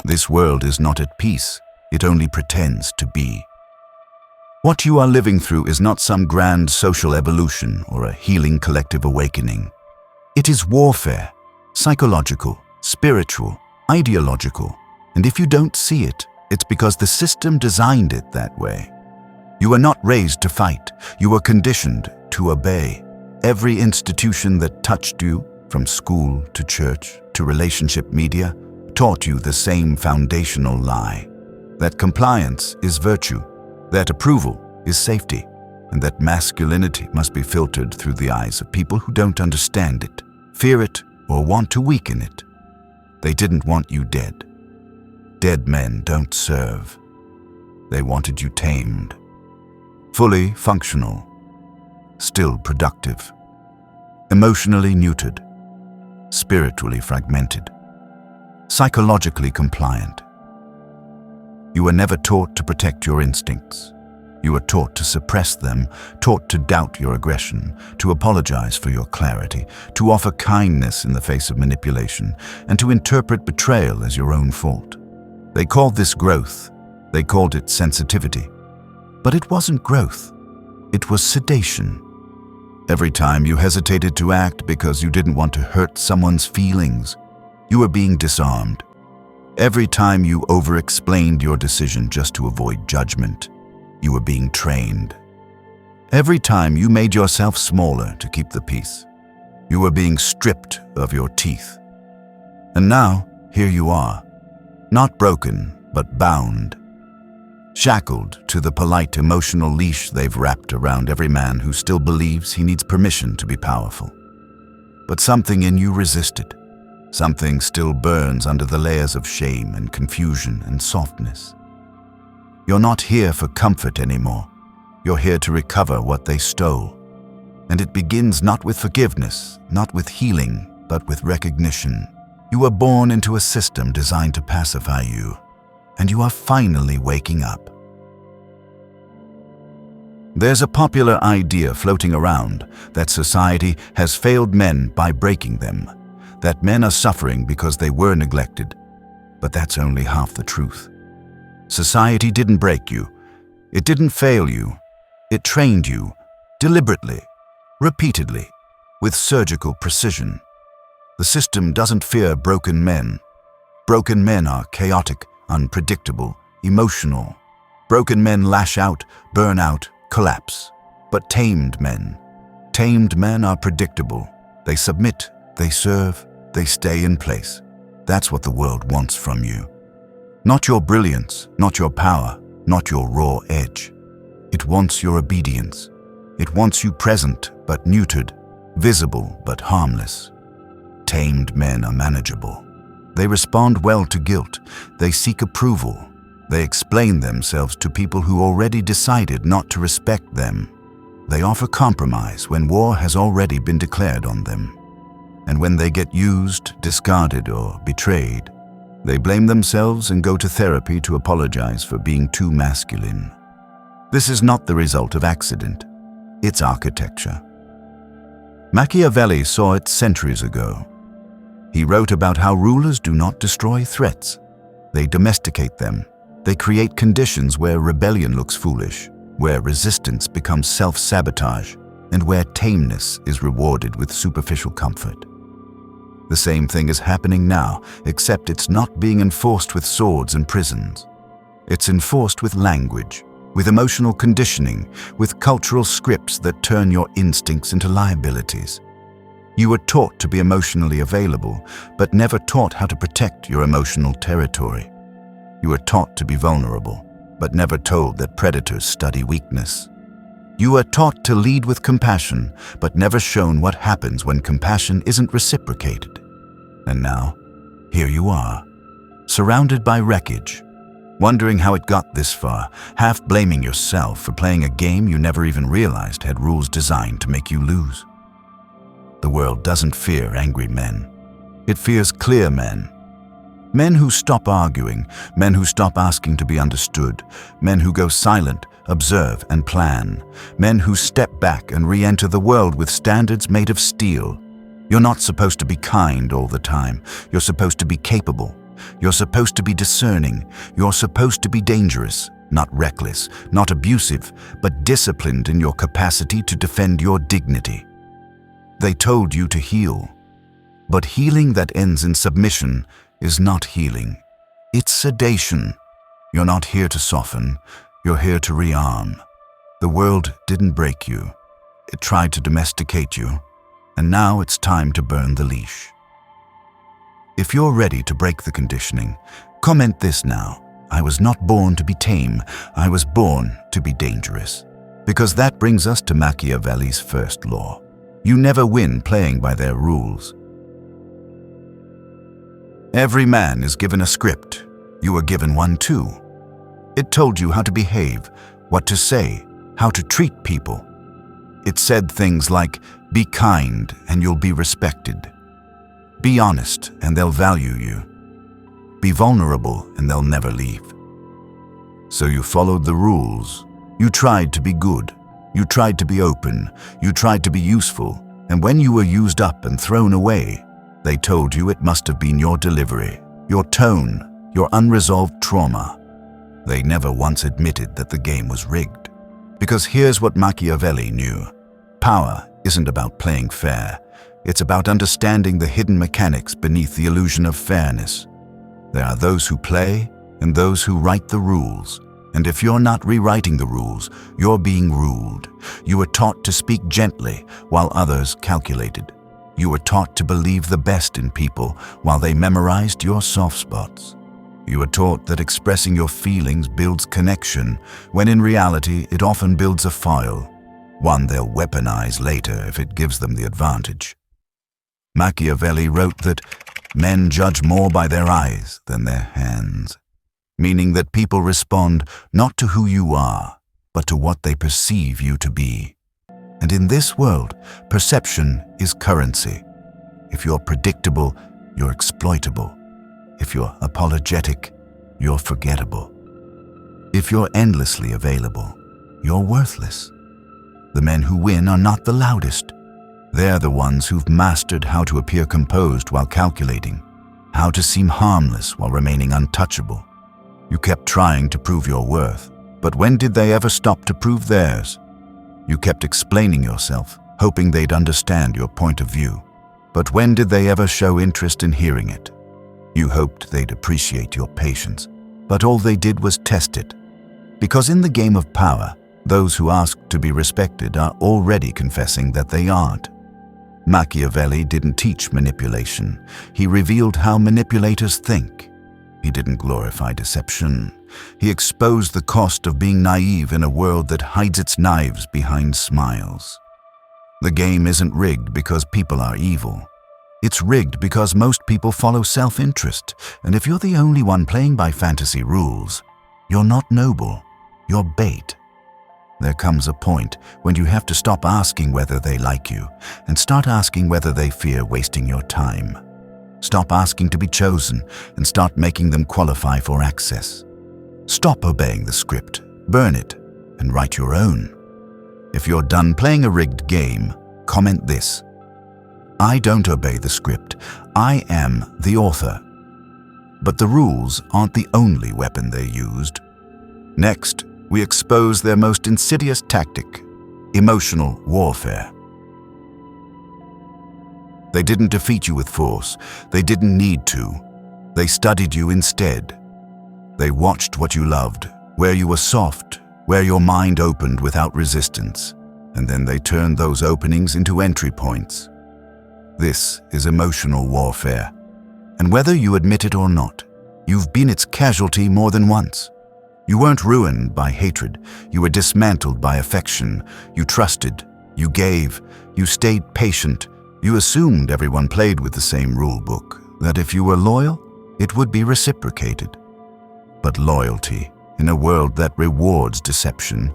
This world is not at peace. It only pretends to be. What you are living through is not some grand social evolution or a healing collective awakening. It is warfare, psychological, spiritual, ideological, and if you don't see it, it's because the system designed it that way. You were not raised to fight. You were conditioned to obey. Every institution that touched you, from school to church to relationship media, taught you the same foundational lie: that compliance is virtue, that approval is safety, and that masculinity must be filtered through the eyes of people who don't understand it, fear it, or want to weaken it. They didn't want you dead. Dead men don't serve. They wanted you tamed, fully functional, still productive, emotionally neutered, spiritually fragmented, psychologically compliant. You were never taught to protect your instincts. You were taught to suppress them, taught to doubt your aggression, to apologize for your clarity, to offer kindness in the face of manipulation, and to interpret betrayal as your own fault. They called this growth. They called it sensitivity. But it wasn't growth. It was sedation. Every time you hesitated to act because you didn't want to hurt someone's feelings, you were being disarmed. Every time you over-explained your decision just to avoid judgment, you were being trained. Every time you made yourself smaller to keep the peace, you were being stripped of your teeth. And now, here you are, not broken, but bound, shackled to the polite emotional leash they've wrapped around every man who still believes he needs permission to be powerful. But something in you resisted. Something still burns under the layers of shame and confusion and softness. You're not here for comfort anymore. You're here to recover what they stole. And it begins not with forgiveness, not with healing, but with recognition. You were born into a system designed to pacify you, and you are finally waking up. There's a popular idea floating around that society has failed men by breaking them, that men are suffering because they were neglected. But that's only half the truth. Society didn't break you. It didn't fail you. It trained you, deliberately, repeatedly, with surgical precision. The system doesn't fear broken men. Broken men are chaotic, unpredictable, emotional. Broken men lash out, burn out, collapse. But tamed men are predictable. They submit, they serve, they stay in place. That's what the world wants from you. Not your brilliance, not your power, not your raw edge. It wants your obedience. It wants you present but neutered, visible but harmless. Tamed men are manageable. They respond well to guilt. They seek approval. They explain themselves to people who already decided not to respect them. They offer compromise when war has already been declared on them. And when they get used, discarded, or betrayed, they blame themselves and go to therapy to apologize for being too masculine. This is not the result of accident. It's architecture. Machiavelli saw it centuries ago. He wrote about how rulers do not destroy threats. They domesticate them. They create conditions where rebellion looks foolish, where resistance becomes self-sabotage, and where tameness is rewarded with superficial comfort. The same thing is happening now, except it's not being enforced with swords and prisons. It's enforced with language, with emotional conditioning, with cultural scripts that turn your instincts into liabilities. You were taught to be emotionally available, but never taught how to protect your emotional territory. You were taught to be vulnerable, but never told that predators study weakness. You were taught to lead with compassion, but never shown what happens when compassion isn't reciprocated. And now, here you are, surrounded by wreckage, wondering how it got this far, half blaming yourself for playing a game you never even realized had rules designed to make you lose. The world doesn't fear angry men. It fears clear men. Men who stop arguing, men who stop asking to be understood, men who go silent, observe, and plan, men who step back and re-enter the world with standards made of steel. You're not supposed to be kind all the time. You're supposed to be capable, You're supposed to be discerning. You're supposed to be dangerous, not reckless, not abusive, but disciplined in your capacity to defend your dignity. They told you to heal. But healing that ends in submission is not healing. It's sedation. You're not here to soften. You're here to rearm. The world didn't break you. It tried to domesticate you. And now it's time to burn the leash. If you're ready to break the conditioning, comment this now. I was not born to be tame. I was born to be dangerous. Because that brings us to Machiavelli's first law. You never win playing by their rules. Every man is given a script. You were given one too. It told you how to behave, what to say, how to treat people. It said things like, be kind and you'll be respected. Be honest and they'll value you. Be vulnerable and they'll never leave. So you followed the rules. You tried to be good. You tried to be open. You tried to be useful. And when you were used up and thrown away, they told you it must have been your delivery, your tone, your unresolved trauma. They never once admitted that the game was rigged. Because here's what Machiavelli knew. Power isn't about playing fair. It's about understanding the hidden mechanics beneath the illusion of fairness. There are those who play and those who write the rules. And if you're not rewriting the rules, you're being ruled. You were taught to speak gently while others calculated. You were taught to believe the best in people while they memorized your soft spots. You were taught that expressing your feelings builds connection, when in reality it often builds a foil, one they'll weaponize later if it gives them the advantage. Machiavelli wrote that men judge more by their eyes than their hands, meaning that people respond not to who you are, but to what they perceive you to be. And in this world, perception is currency. If you're predictable, you're exploitable. If you're apologetic, you're forgettable. If you're endlessly available, you're worthless. The men who win are not the loudest. They're the ones who've mastered how to appear composed while calculating, how to seem harmless while remaining untouchable. You kept trying to prove your worth, but when did they ever stop to prove theirs? You kept explaining yourself, hoping they'd understand your point of view. But when did they ever show interest in hearing it? You hoped they'd appreciate your patience, but all they did was test it. Because in the game of power, those who ask to be respected are already confessing that they aren't. Machiavelli didn't teach manipulation. He revealed how manipulators think. He didn't glorify deception. He exposed the cost of being naive in a world that hides its knives behind smiles. The game isn't rigged because people are evil. It's rigged because most people follow self-interest, and if you're the only one playing by fantasy rules, you're not noble, you're bait. There comes a point when you have to stop asking whether they like you and start asking whether they fear wasting your time. Stop asking to be chosen and start making them qualify for access. Stop obeying the script, burn it, and write your own. If you're done playing a rigged game, comment this. I don't obey the script. I am the author. But the rules aren't the only weapon they used. Next, we expose their most insidious tactic, emotional warfare. They didn't defeat you with force. They didn't need to. They studied you instead. They watched what you loved, where you were soft, where your mind opened without resistance, and then they turned those openings into entry points. This is emotional warfare, and whether you admit it or not, you've been its casualty more than once. You weren't ruined by hatred, you were dismantled by affection. You trusted, you gave, you stayed patient, you assumed everyone played with the same rule book, that if you were loyal, it would be reciprocated. But loyalty, in a world that rewards deception,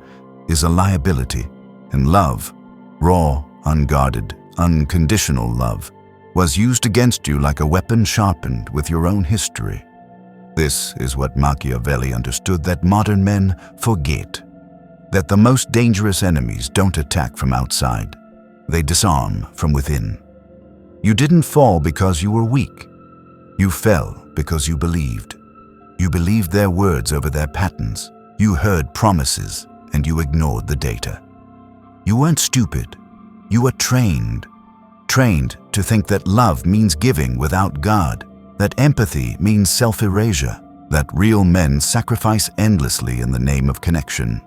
is a liability, and love, raw, unguarded, unconditional love, was used against you like a weapon sharpened with your own history. This is what Machiavelli understood that modern men forget, that the most dangerous enemies don't attack from outside, they disarm from within. You didn't fall because you were weak. You fell because you believed. You believed their words over their patterns. You heard promises, and you ignored the data. You weren't stupid. You were trained. Trained to think that love means giving without guard, that empathy means self-erasure, that real men sacrifice endlessly in the name of connection.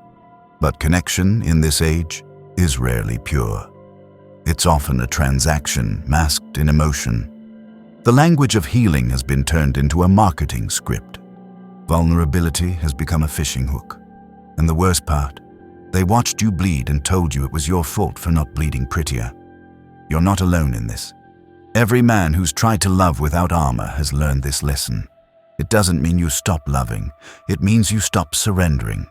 But connection in this age is rarely pure. It's often a transaction masked in emotion. The language of healing has been turned into a marketing script. Vulnerability has become a fishing hook. And the worst part, they watched you bleed and told you it was your fault for not bleeding prettier. You're not alone in this. Every man who's tried to love without armor has learned this lesson. It doesn't mean you stop loving. It means you stop surrendering.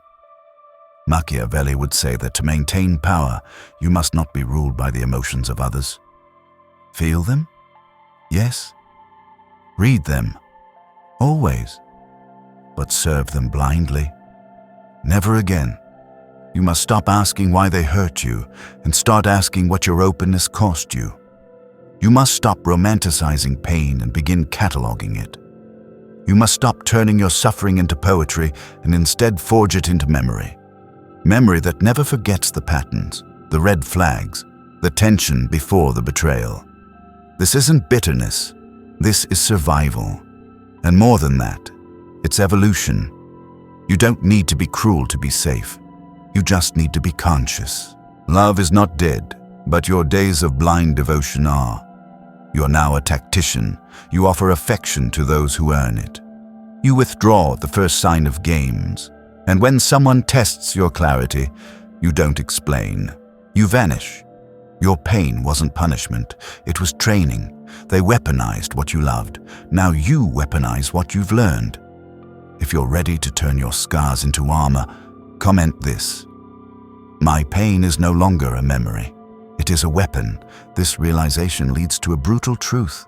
Machiavelli would say that to maintain power, you must not be ruled by the emotions of others. Feel them? Yes. Read them. Always. But serve them blindly. Never again. You must stop asking why they hurt you and start asking what your openness cost you. You must stop romanticizing pain and begin cataloging it. You must stop turning your suffering into poetry and instead forge it into memory. Memory that never forgets the patterns, the red flags, the tension before the betrayal. This isn't bitterness. This is survival. And more than that, it's evolution. You don't need to be cruel to be safe. You just need to be conscious. Love is not dead, but your days of blind devotion are. You are now a tactician. You offer affection to those who earn it. You withdraw at the first sign of games. And when someone tests your clarity, you don't explain. You vanish. Your pain wasn't punishment. It was training. They weaponized what you loved. Now you weaponize what you've learned. If you're ready to turn your scars into armor, comment this. My pain is no longer a memory. It is a weapon. This realization leads to a brutal truth.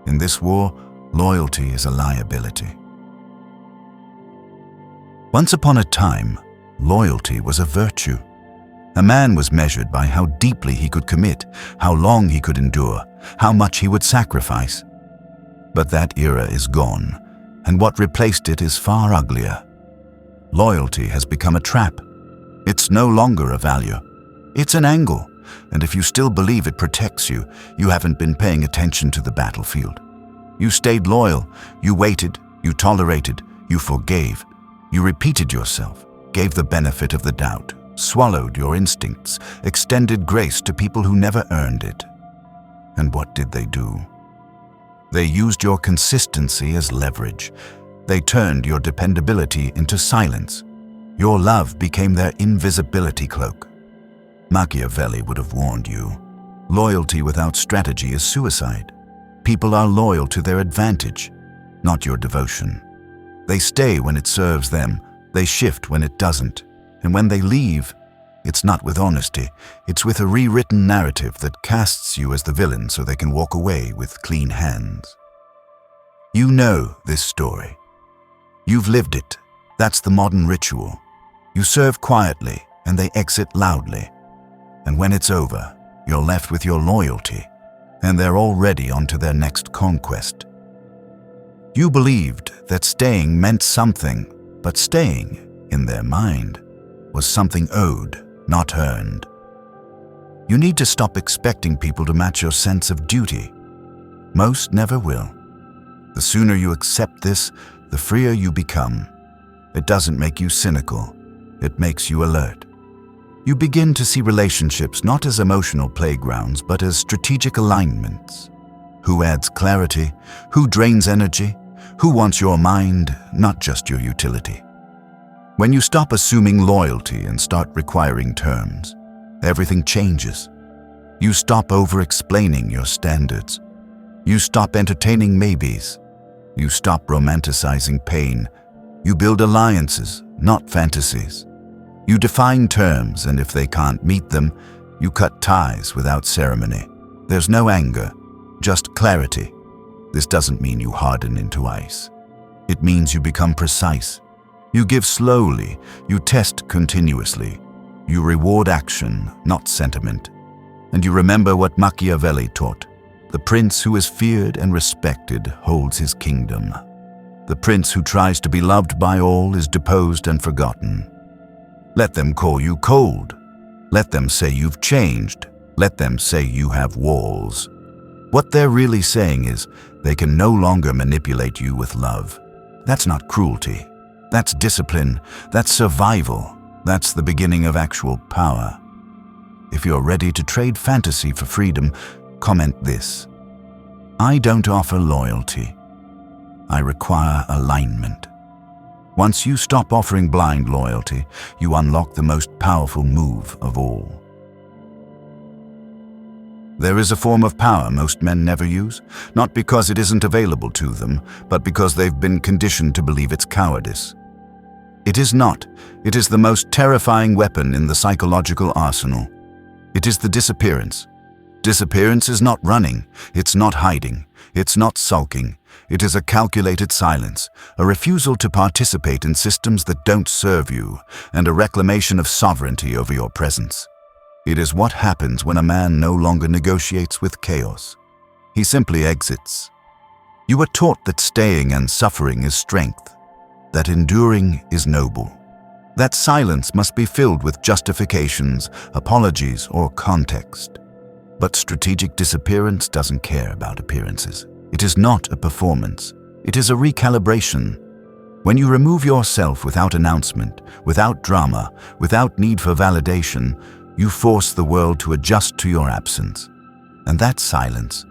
In this war, loyalty is a liability. Once upon a time, loyalty was a virtue. A man was measured by how deeply he could commit, how long he could endure, how much he would sacrifice. But that era is gone, and what replaced it is far uglier. Loyalty has become a trap. It's no longer a value. It's an angle, and if you still believe it protects you, you haven't been paying attention to the battlefield. You stayed loyal, you waited, you tolerated, you forgave. You repeated yourself, gave the benefit of the doubt, swallowed your instincts, extended grace to people who never earned it. And what did they do? They used your consistency as leverage. They turned your dependability into silence. Your love became their invisibility cloak. Machiavelli would have warned you. Loyalty without strategy is suicide. People are loyal to their advantage, not your devotion. They stay when it serves them, they shift when it doesn't, and when they leave, it's not with honesty, it's with a rewritten narrative that casts you as the villain so they can walk away with clean hands. You know this story. You've lived it. That's the modern ritual. You serve quietly, and they exit loudly. And when it's over, you're left with your loyalty, and they're already on to their next conquest. You believed that staying meant something, but staying, in their mind, was something owed, not earned. You need to stop expecting people to match your sense of duty. Most never will. The sooner you accept this, the freer you become. It doesn't make you cynical. It makes you alert. You begin to see relationships not as emotional playgrounds, but as strategic alignments. Who adds clarity? Who drains energy? Who wants your mind, not just your utility? When you stop assuming loyalty and start requiring terms, everything changes. You stop over-explaining your standards. You stop entertaining maybes. You stop romanticizing pain. You build alliances, not fantasies. You define terms, and if they can't meet them, you cut ties without ceremony. There's no anger, just clarity. This doesn't mean you harden into ice. It means you become precise. You give slowly, you test continuously. You reward action, not sentiment. And you remember what Machiavelli taught. The prince who is feared and respected holds his kingdom. The prince who tries to be loved by all is deposed and forgotten. Let them call you cold. Let them say you've changed. Let them say you have walls. What they're really saying is they can no longer manipulate you with love. That's not cruelty. That's discipline. That's survival. That's the beginning of actual power. If you're ready to trade fantasy for freedom, comment this: I don't offer loyalty. I require alignment. Once you stop offering blind loyalty, you unlock the most powerful move of all. There is a form of power most men never use, not because it isn't available to them, but because they've been conditioned to believe it's cowardice. It is not. It is the most terrifying weapon in the psychological arsenal. It is the disappearance. Disappearance is not running, it's not hiding, it's not sulking. It is a calculated silence, a refusal to participate in systems that don't serve you, and a reclamation of sovereignty over your presence. It is what happens when a man no longer negotiates with chaos. He simply exits. You were taught that staying and suffering is strength, that enduring is noble, that silence must be filled with justifications, apologies, or context. But strategic disappearance doesn't care about appearances. It is not a performance. It is a recalibration. When you remove yourself without announcement, without drama, without need for validation, you force the world to adjust to your absence. And that silence,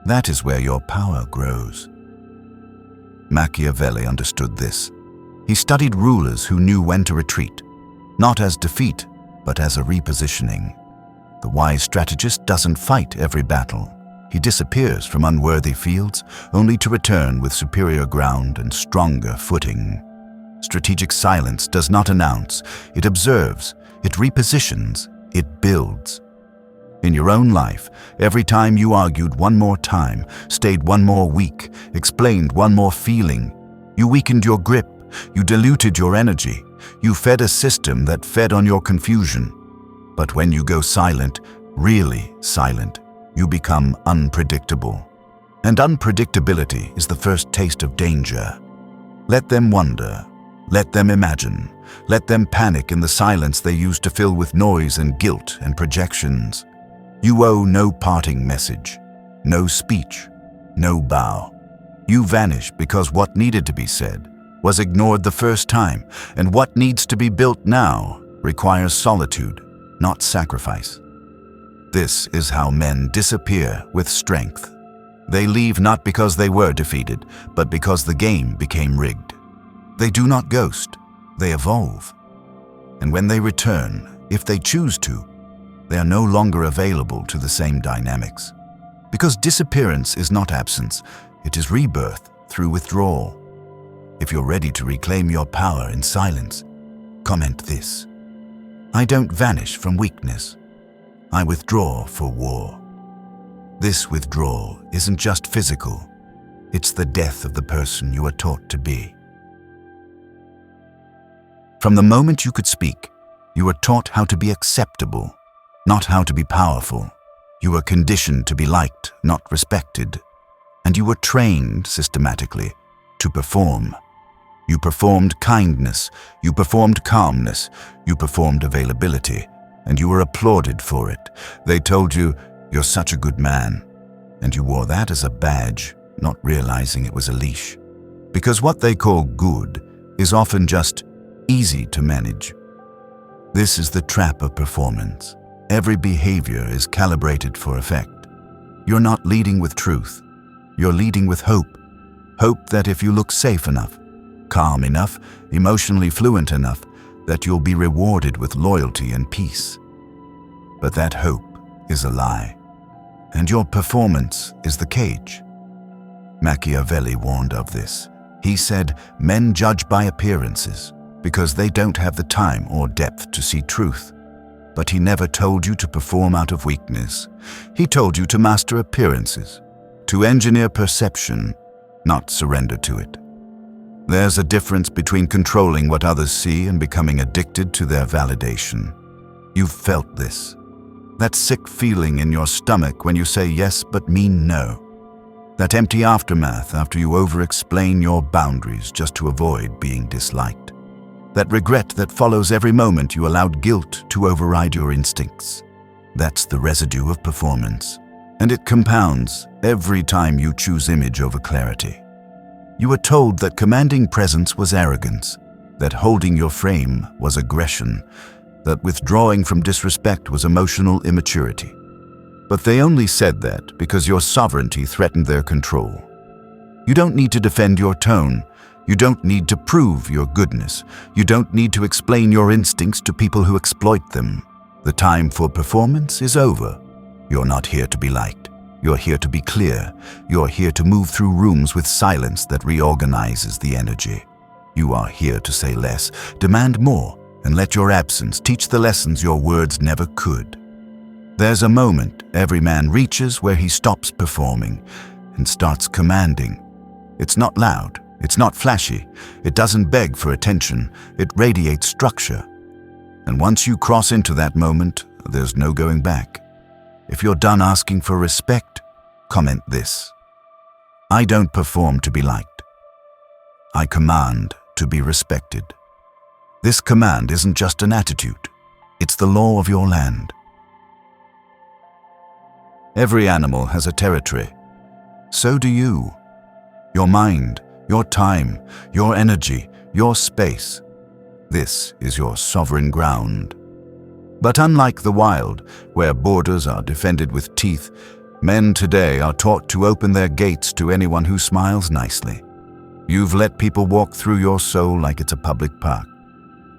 that is where your power grows. Machiavelli understood this. He studied rulers who knew when to retreat, not as defeat, but as a repositioning. The wise strategist doesn't fight every battle. He disappears from unworthy fields, only to return with superior ground and stronger footing. Strategic silence does not announce, it observes, it repositions, it builds. In your own life, every time you argued one more time, stayed one more week, explained one more feeling, you weakened your grip, you diluted your energy, you fed a system that fed on your confusion. But when you go silent, really silent, you become unpredictable. And unpredictability is the first taste of danger. Let them wonder. Let them imagine. Let them panic in the silence they use to fill with noise and guilt and projections. You owe no parting message, no speech, no bow. You vanish because what needed to be said was ignored the first time, and what needs to be built now requires solitude, not sacrifice. This is how men disappear with strength. They leave not because they were defeated, but because the game became rigged. They do not ghost, they evolve. And when they return, if they choose to, they are no longer available to the same dynamics. Because disappearance is not absence, it is rebirth through withdrawal. If you're ready to reclaim your power in silence, comment this: I don't vanish from weakness. I withdraw for war. This withdrawal isn't just physical, it's the death of the person you are taught to be. From the moment you could speak, you were taught how to be acceptable, not how to be powerful. You were conditioned to be liked, not respected. And you were trained systematically to perform. You performed kindness, you performed calmness, you performed availability, and you were applauded for it. They told you, you're such a good man, and you wore that as a badge, not realizing it was a leash. Because what they call good is often just easy to manage. This is the trap of performance. Every behavior is calibrated for effect. You're not leading with truth. You're leading with hope. Hope that if you look safe enough, calm enough, emotionally fluent enough, that you'll be rewarded with loyalty and peace. But that hope is a lie, and your performance is the cage. Machiavelli warned of this. He said, men judge by appearances because they don't have the time or depth to see truth. But he never told you to perform out of weakness. He told you to master appearances, to engineer perception, not surrender to it. There's a difference between controlling what others see and becoming addicted to their validation. You've felt this. That sick feeling in your stomach when you say yes but mean no. That empty aftermath after you over-explain your boundaries just to avoid being disliked. That regret that follows every moment you allowed guilt to override your instincts. That's the residue of performance, and it compounds every time you choose image over clarity. You were told that commanding presence was arrogance, that holding your frame was aggression, that withdrawing from disrespect was emotional immaturity. But they only said that because your sovereignty threatened their control. You don't need to defend your tone. You don't need to prove your goodness. You don't need to explain your instincts to people who exploit them. The time for performance is over. You're not here to be liked. You're here to be clear. You're here to move through rooms with silence that reorganizes the energy. You are here to say less, demand more, and let your absence teach the lessons your words never could. There's a moment every man reaches where he stops performing and starts commanding. It's not loud, it's not flashy, it doesn't beg for attention, it radiates structure. And once you cross into that moment, there's no going back. If you're done asking for respect, comment this: I don't perform to be liked. I command to be respected. This command isn't just an attitude, it's the law of your land. Every animal has a territory. So do you. Your mind, your time, your energy, your space. This is your sovereign ground. But unlike the wild, where borders are defended with teeth, men today are taught to open their gates to anyone who smiles nicely. You've let people walk through your soul like it's a public park.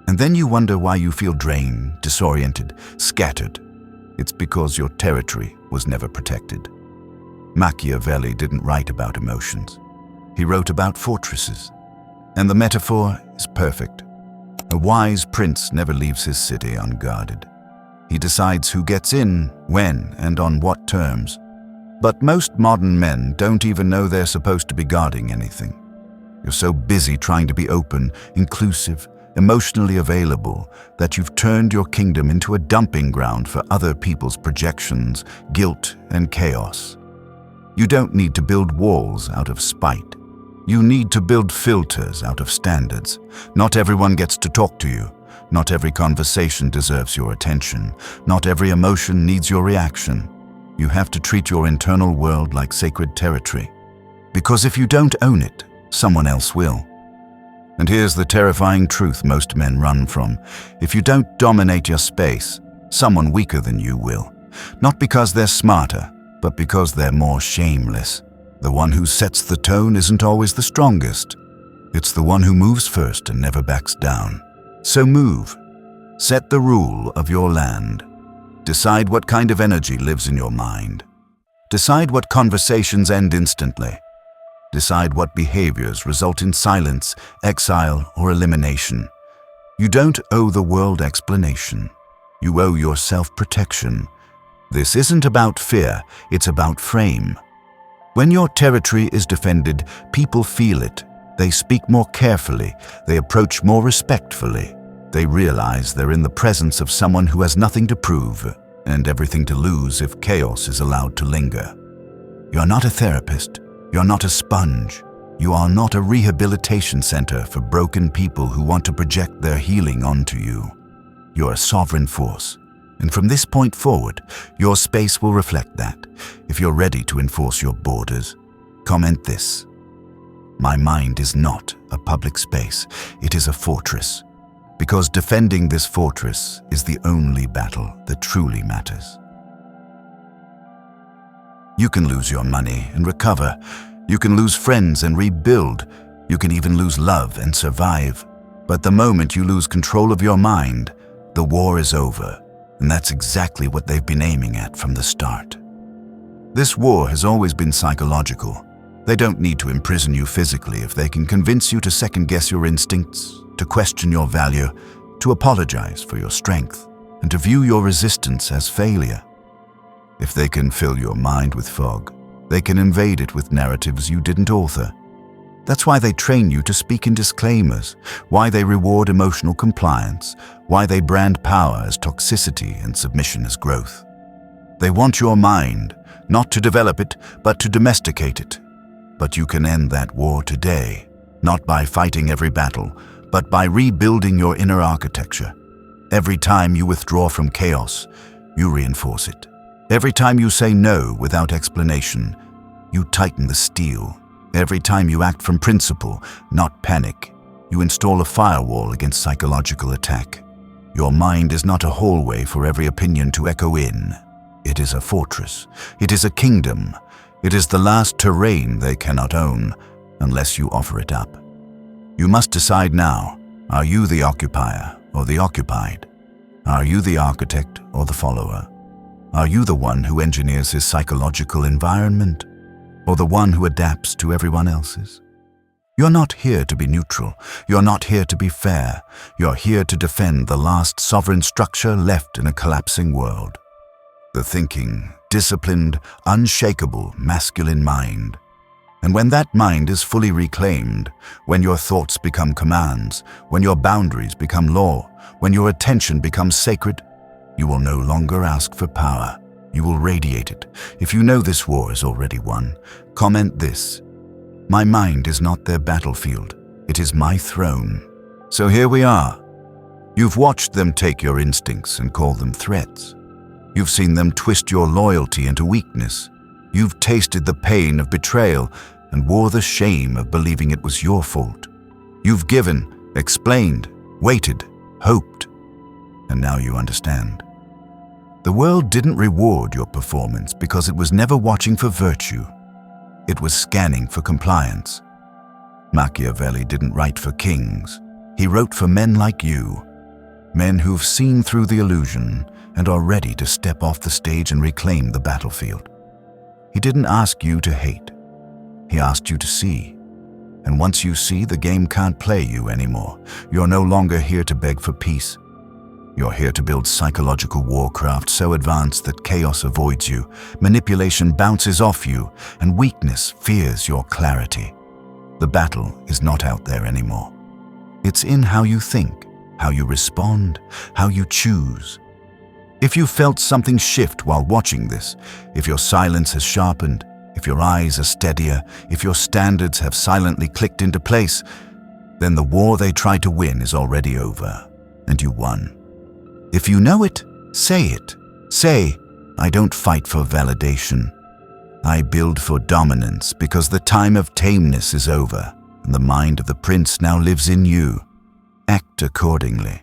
And then you wonder why you feel drained, disoriented, scattered. It's because your territory was never protected. Machiavelli didn't write about emotions. He wrote about fortresses. And the metaphor is perfect. A wise prince never leaves his city unguarded. He decides who gets in, when, and on what terms. But most modern men don't even know they're supposed to be guarding anything. You're so busy trying to be open, inclusive, emotionally available, that you've turned your kingdom into a dumping ground for other people's projections, guilt, and chaos. You don't need to build walls out of spite. You need to build filters out of standards. Not everyone gets to talk to you. Not every conversation deserves your attention. Not every emotion needs your reaction. You have to treat your internal world like sacred territory. Because if you don't own it, someone else will. And here's the terrifying truth most men run from. If you don't dominate your space, someone weaker than you will. Not because they're smarter, but because they're more shameless. The one who sets the tone isn't always the strongest. It's the one who moves first and never backs down. So move. Set the rule of your land. Decide what kind of energy lives in your mind. Decide what conversations end instantly. Decide what behaviors result in silence, exile, or elimination. You don't owe the world explanation. You owe yourself protection. This isn't about fear, it's about frame. When your territory is defended, people feel it. They speak more carefully. They approach more respectfully. They realize they're in the presence of someone who has nothing to prove and everything to lose if chaos is allowed to linger. You're not a therapist. You're not a sponge. You are not a rehabilitation center for broken people who want to project their healing onto you. You're a sovereign force. And from this point forward, your space will reflect that. If you're ready to enforce your borders, comment this: my mind is not a public space. It is a fortress. Because defending this fortress is the only battle that truly matters. You can lose your money and recover. You can lose friends and rebuild. You can even lose love and survive. But the moment you lose control of your mind, the war is over. And that's exactly what they've been aiming at from the start. This war has always been psychological. They don't need to imprison you physically if they can convince you to second-guess your instincts, to question your value, to apologize for your strength, and to view your resistance as failure. If they can fill your mind with fog, they can invade it with narratives you didn't author. That's why they train you to speak in disclaimers, why they reward emotional compliance, why they brand power as toxicity and submission as growth. They want your mind, not to develop it, but to domesticate it, But you can end that war today, not by fighting every battle, but by rebuilding your inner architecture. Every time you withdraw from chaos, you reinforce it. Every time you say no without explanation, you tighten the steel. Every time you act from principle, not panic, you install a firewall against psychological attack. Your mind is not a hallway for every opinion to echo in. It is a fortress. It is a kingdom. It is the last terrain they cannot own unless you offer it up. You must decide now, are you the occupier or the occupied? Are you the architect or the follower? Are you the one who engineers his psychological environment or the one who adapts to everyone else's? You're not here to be neutral. You're not here to be fair. You're here to defend the last sovereign structure left in a collapsing world. The thinking, disciplined, unshakable, masculine mind. And when that mind is fully reclaimed, when your thoughts become commands, when your boundaries become law, when your attention becomes sacred, you will no longer ask for power. You will radiate it. If you know this war is already won, comment this: my mind is not their battlefield. It is my throne. So here we are. You've watched them take your instincts and call them threats. You've seen them twist your loyalty into weakness. You've tasted the pain of betrayal and wore the shame of believing it was your fault. You've given, explained, waited, hoped, and now you understand. The world didn't reward your performance because it was never watching for virtue. It was scanning for compliance. Machiavelli didn't write for kings. He wrote for men like you, men who've seen through the illusion and are ready to step off the stage and reclaim the battlefield. He didn't ask you to hate. He asked you to see. And once you see, the game can't play you anymore. You're no longer here to beg for peace. You're here to build psychological warcraft so advanced that chaos avoids you, manipulation bounces off you, and weakness fears your clarity. The battle is not out there anymore. It's in how you think, how you respond, how you choose. If you felt something shift while watching this, if your silence has sharpened, if your eyes are steadier, if your standards have silently clicked into place, then the war they tried to win is already over, and you won. If you know it, say it. Say, I don't fight for validation. I build for dominance because the time of tameness is over, and the mind of the prince now lives in you. Act accordingly.